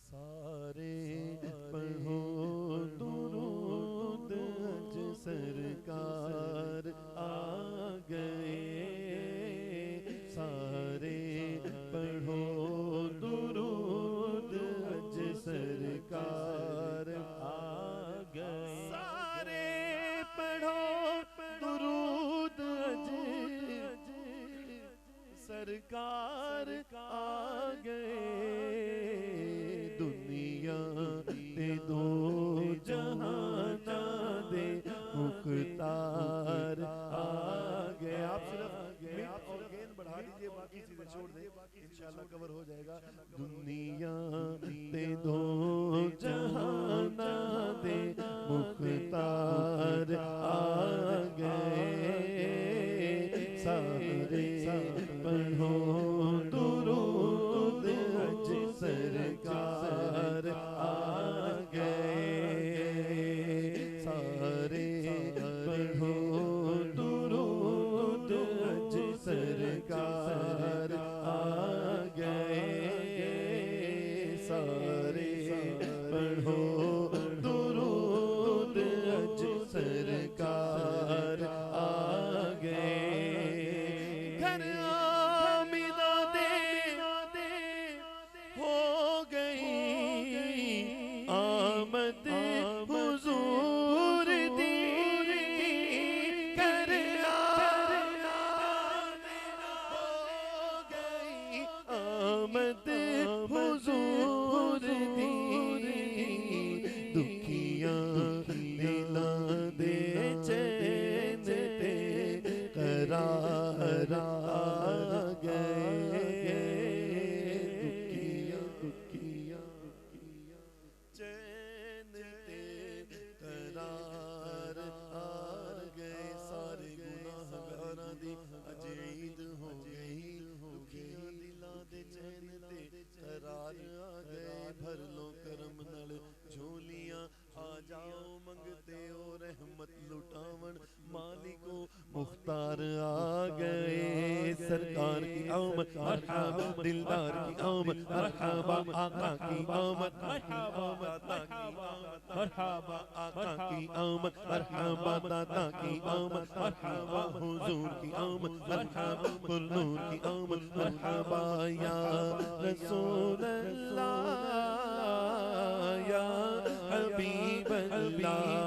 सारे पढ़ो दुरूद अज सरकार आ गए सारे पढ़ो दुरूद अज सरकार आ गए सारे पढ़ो दुरूद अज सरकार आ गए ते दो जहाना दे मुख्तार आ गए आप सिर्फ मिट और गेंद बढ़ा दीजिए बाकी चीजें छोड़ दें इंशाल्लाह कवर हो जाएगा दुनिया ते दो जहाना दे मुख्तार आ गए सारे पढ़ो दुरूद अज सरकार आ गए सारे पढ़ो दुरूद अज सरकार आ गए सारे पढ़ो दुरूद अज सरकार आ गए घर आमिना दे हो गई आमद हुजूर दी कर हो गई आमद हुजूर दी दुखिया दिला दे चैन ते करार आ गए चैन ते करार आ गए सारे गुनाहगारां दी अज ईद हो गई दुखियां दिलां दे चैन ते करार आ गए भर लो करम नाल झोलियां आ जाओ मंगते हो रहमत लुटावन मालिको मुख्तार आ गए सरकार की आमद मरहबा दिलदार की आमद मरहबा आका की आमद मरहबा मरहबा आका की आमद मरहबा दादा की आमद मरहबा हुजूर की आमद मरहबा पुरनूर की आमद मरहबा या रसूल अल्लाह या हबीब अल्लाह